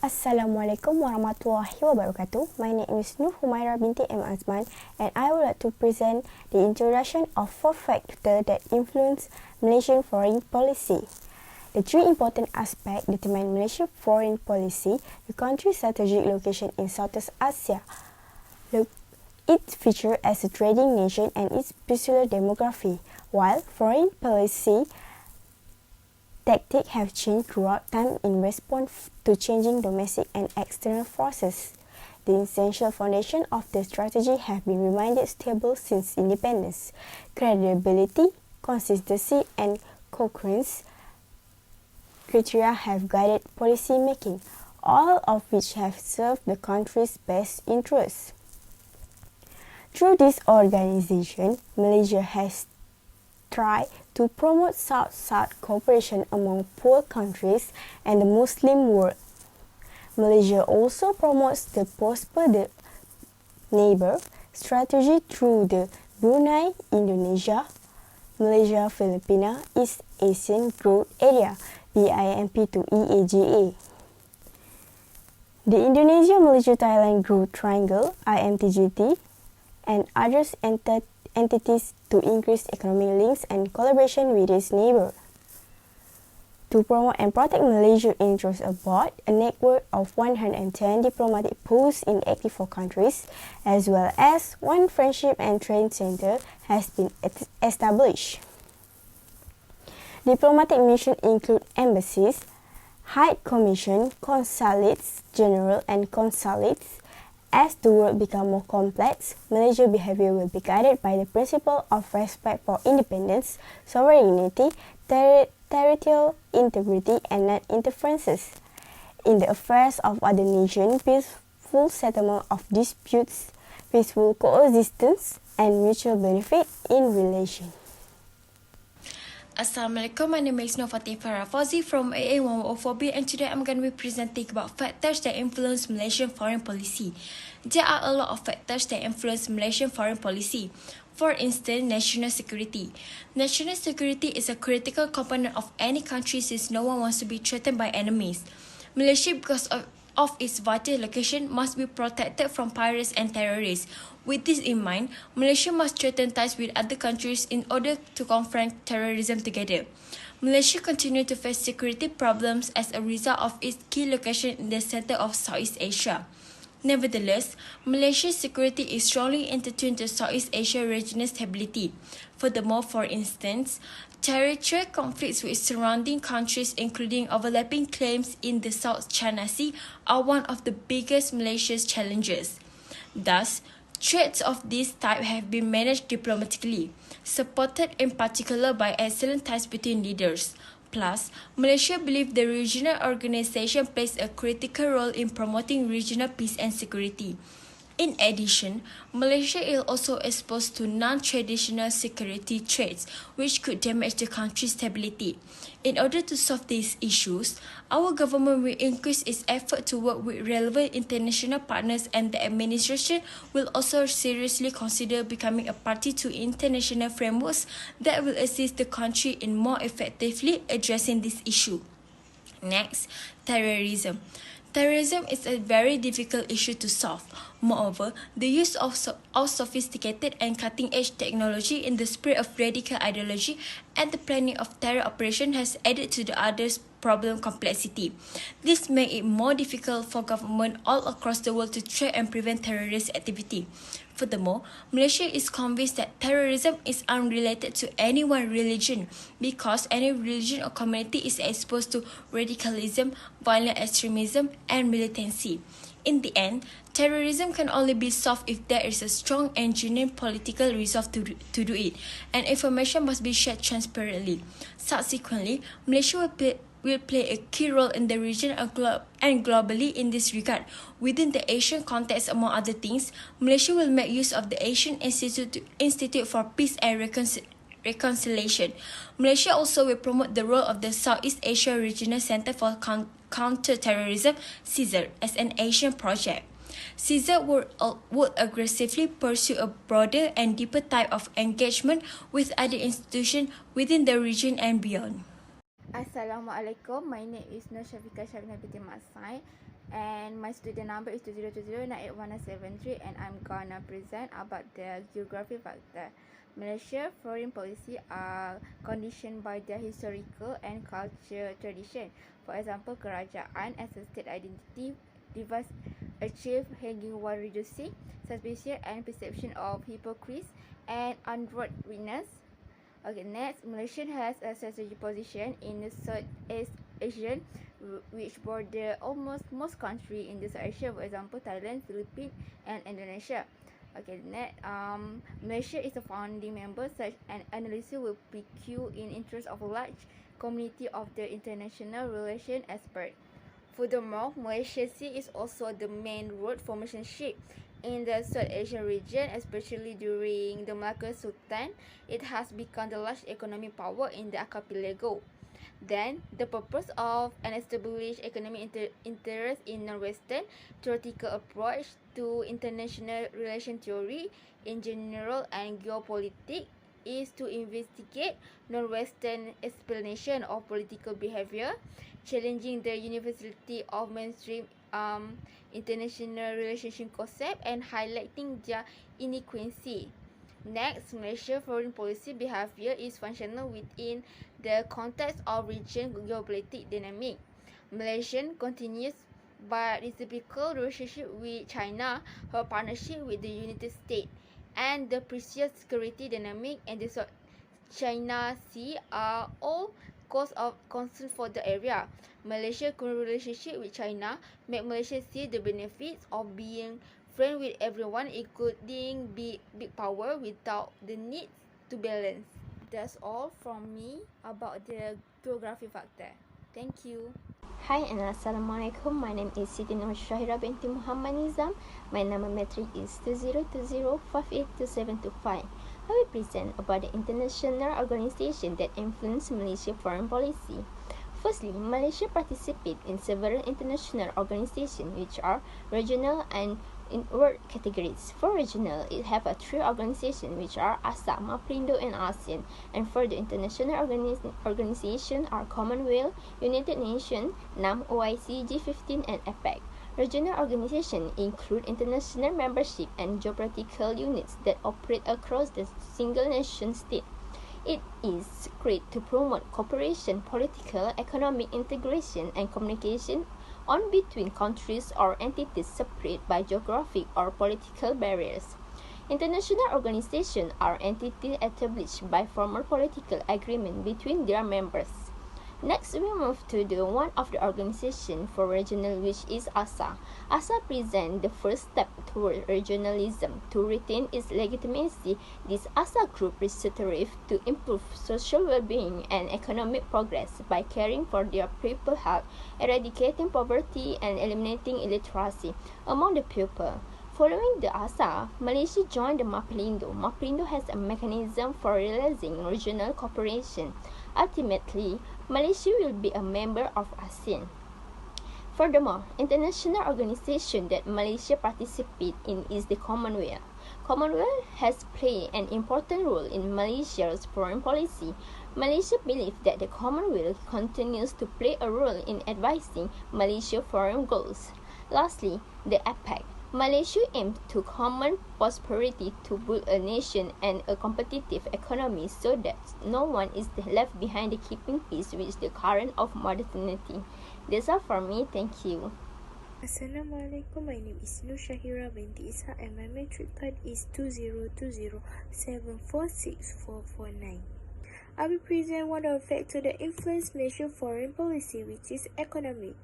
Assalamualaikum warahmatullahi wabarakatuh. My name is Khumaira binti AZMAN and I would like to present the introduction of 4 factors that influence Malaysian foreign policy. The 3 important aspects determine Malaysian foreign policy: the country's strategic location in Southeast Asia, its feature as a trading nation and its peculiar demography, while foreign policy tactics have changed throughout time in response to changing domestic and external forces. The essential foundation of the strategy have been remained stable since independence. Credibility, consistency, and coherence criteria have guided policy making, all of which have served the country's best interests. Through this organization, Malaysia has tried to promote South-South cooperation among poor countries and the Muslim world. Malaysia also promotes the prosper the neighbor strategy through the Brunei, Indonesia, Malaysia, Filipina, East Asian Growth Area, BIMP to EAGA. The Indonesia-Malaysia-Thailand Growth Triangle, IMTGT, and other entities to increase economic links and collaboration with its neighbor. To promote and protect Malaysia's interests abroad, a network of 110 diplomatic posts in 84 countries, as well as 1 friendship and trade center, has been established. Diplomatic missions include embassies, High Commission, consulates general, and consulates. As the world becomes more complex, Malaysia's behavior will be guided by the principle of respect for independence, sovereignty, territorial integrity, and non-interference in the affairs of other nations, peaceful settlement of disputes, peaceful coexistence, and mutual benefit in relation. Assalamualaikum, my name is FAUZI from AA104B, and today I'm going to be presenting about factors that influence Malaysian foreign policy. There are a lot of factors that influence Malaysian foreign policy. For instance, national security. National security is a critical component of any country since no one wants to be threatened by enemies. Malaysia, because of its vital location, must be protected from pirates and terrorists. With this in mind, Malaysia must strengthen ties with other countries in order to confront terrorism together. Malaysia continues to face security problems as a result of its key location in the center of Southeast Asia. Nevertheless, Malaysia's security is strongly intertwined to Southeast Asia regional stability. Furthermore, for instance, territorial conflicts with surrounding countries, including overlapping claims in the South China Sea, are one of the biggest Malaysia's challenges. Thus, threats of this type have been managed diplomatically, supported in particular by excellent ties between leaders. Plus, Malaysia believes the regional organization plays a critical role in promoting regional peace and security. In addition, Malaysia is also exposed to non-traditional security threats which could damage the country's stability. In order to solve these issues, our government will increase its effort to work with relevant international partners, and the administration will also seriously consider becoming a party to international frameworks that will assist the country in more effectively addressing this issue. Next, terrorism. Terrorism is a very difficult issue to solve. Moreover, the use of sophisticated and cutting-edge technology in the spirit of radical ideology and the planning of terror operation has added to the other's problem complexity. This makes it more difficult for government all across the world to track and prevent terrorist activity. Furthermore, Malaysia is convinced that terrorism is unrelated to any one religion because any religion or community is exposed to radicalism, violent extremism, and militancy. In the end, terrorism can only be solved if there is a strong and genuine political resolve to do it, and information must be shared transparently. Subsequently, Malaysia will play a key role in the region and globally in this regard. Within the Asian context, among other things, Malaysia will make use of the Asian Institute for Peace and Reconciliation. Malaysia also will promote the role of the Southeast Asia Regional Center for Counter-Terrorism, CSIR, as an Asian project. CSIR would aggressively pursue a broader and deeper type of engagement with other institutions within the region and beyond. Assalamualaikum, my name is SHAFIKAH binti Masai. and my student number is 2020-98173, and I'm gonna present about the geography factor. Malaysia foreign policy are conditioned by their historical and cultural tradition. For example, kerajaan as a state identity device achieve hanging while reducing suspicion and perception of hypocrites and unworthiness. Okay, next, Malaysia has a strategic position in the Southeast Asian, which border almost most countries in the South Asia, for example, Thailand, Philippines, and Indonesia. Okay, next, Malaysia is a founding member. Such an analysis will be key in interest of a large community of the international relation expert. Furthermore, Malaysia Sea is also the main route for merchant ship in the South Asian region, especially during the Malacca Sultan. It has become the largest economic power in the archipelago. Then, the purpose of an established economic interest in Northwestern theoretical approach to international relation theory in general and geopolitics is to investigate Northwestern explanation of political behavior, challenging the universality of mainstream international relationship concept and highlighting their inequality. Next, Malaysia foreign policy behavior is functional within the context of region geopolitical dynamic. Malaysia continues but reciprocal relationship with China, her partnership with the United States, and the precise security dynamic and the South China Sea are all cause of concern for the area. Malaysia's current relationship with China make Malaysia see the benefits of being friend with everyone, including big power, without the need to balance. That's all from me about the geography factor. Thank you. Hi and Assalamualaikum. My name is Siti SYAHIRAH binti Muhammad NIZAM. My number metric is 2020582725. I will present about the international organization that influence Malaysia foreign policy. Firstly, Malaysia participates in several international organizations which are regional and in world categories. For regional, it have a three organizations which are ASA, MAPRINDO, and ASEAN. And for the international organization are Commonwealth, United Nations, NAM, OIC, G15, and APEC. Regional organizations include international membership and geopolitical units that operate across the single nation state. It is created to promote cooperation, political, economic integration, and communication on between countries or entities separated by geographic or political barriers. International organizations are entities established by formal political agreement between their members. Next, we move to the one of the organization for regional, which is ASA. ASA presents the first step toward regionalism. To retain its legitimacy, this ASA group strives to improve social well-being and economic progress by caring for their people's health, eradicating poverty, and eliminating illiteracy among the people. Following the ASA, Malaysia joined the MAPRINDO. MAPRINDO has a mechanism for realizing regional cooperation. Ultimately, Malaysia will be a member of ASEAN. Furthermore, international organization that Malaysia participates in is the Commonwealth. Commonwealth has played an important role in Malaysia's foreign policy. Malaysia believes that the Commonwealth continues to play a role in advising Malaysia's foreign goals. Lastly, the APEC. Malaysia aims to common prosperity to build a nation and a competitive economy so that no one is left behind, keeping pace with the current of modernity. That's all for me. Thank you. Assalamualaikum. My name is SYAHIRAH binti ISHAK and my metric card is 2020746449. I will present one of the factors that influence Malaysia's foreign policy, which is economic.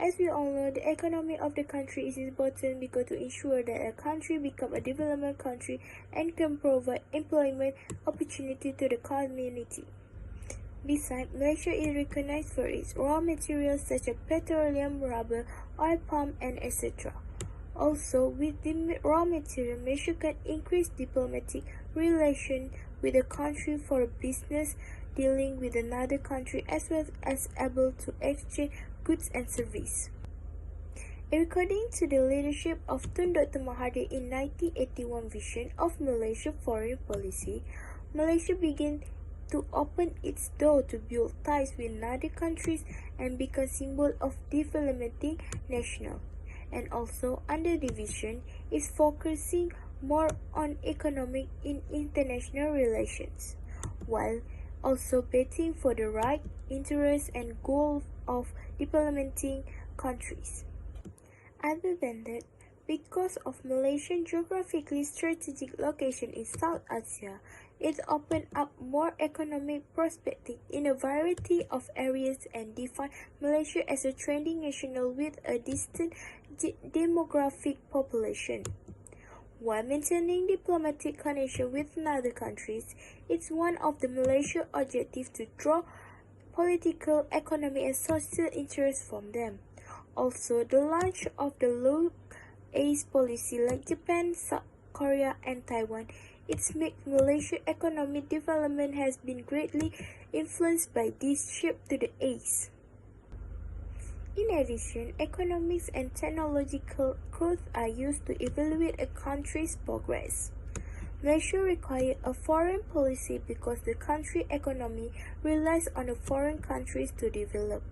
As we all know, the economy of the country is important because to ensure that a country becomes a development country and can provide employment opportunity to the community. Besides, Malaysia is recognized for its raw materials such as petroleum, rubber, oil palm, and etc. Also, with the raw material, Malaysia can increase diplomatic relations with the country for business dealing with another country, as well as able to exchange goods and service. According to the leadership of Tun Dr. Mahathir in 1981 vision of Malaysia foreign policy, Malaysia began to open its door to build ties with other countries and become symbol of developing national. And also, under division is focusing more on economic in international relations, while also betting for the right interests and goals of developing countries. Other than that, because of Malaysia's geographically strategic location in South Asia, it opened up more economic prospects in a variety of areas and defined Malaysia as a trending nation with a distinct demographic population. While maintaining diplomatic connection with other countries, it's one of the Malaysian objectives to draw political, economic and social interests from them. Also, the launch of the low-ACE policy like Japan, South Korea and Taiwan, its made Malaysia's economic development has been greatly influenced by this shift to the ACE. In addition, economics and technological growth are used to evaluate a country's progress. Malaysia requires a foreign policy because the country's economy relies on the foreign countries to develop.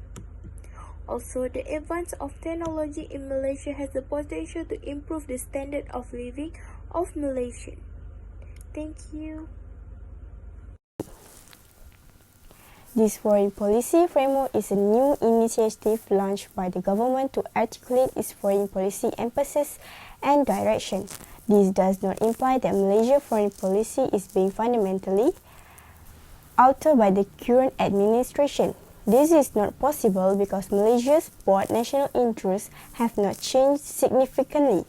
Also, the advance of technology in Malaysia has the potential to improve the standard of living of Malaysians. Thank you. This foreign policy framework is a new initiative launched by the government to articulate its foreign policy emphasis and direction. This does not imply that Malaysia's foreign policy is being fundamentally altered by the current administration. This is not possible because Malaysia's broad national interests have not changed significantly.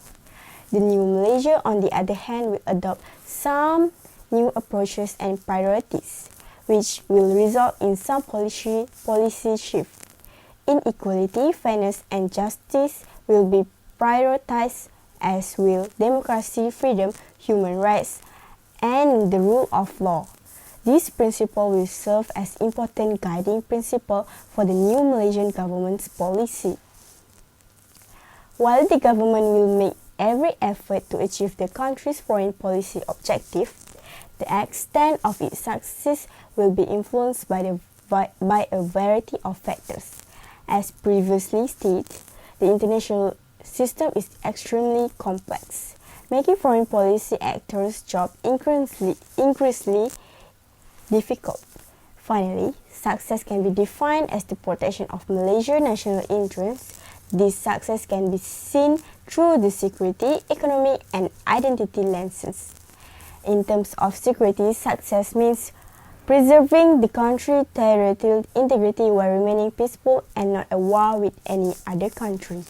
The new Malaysia, on the other hand, will adopt some new approaches and priorities, which will result in some policy shift. Inequality, fairness and justice will be prioritized, as will democracy, freedom, human rights, and the rule of law. This principle will serve as important guiding principle for the new Malaysian government's policy. While the government will make every effort to achieve the country's foreign policy objective, the extent of its success will be influenced by a variety of factors. As previously stated, the international system is extremely complex, making foreign policy actors' job increasingly difficult. Finally, success can be defined as the protection of Malaysia's national interests. This success can be seen through the security, economic, and identity lenses. In terms of security, success means preserving the country's territorial integrity while remaining peaceful and not at war with any other country.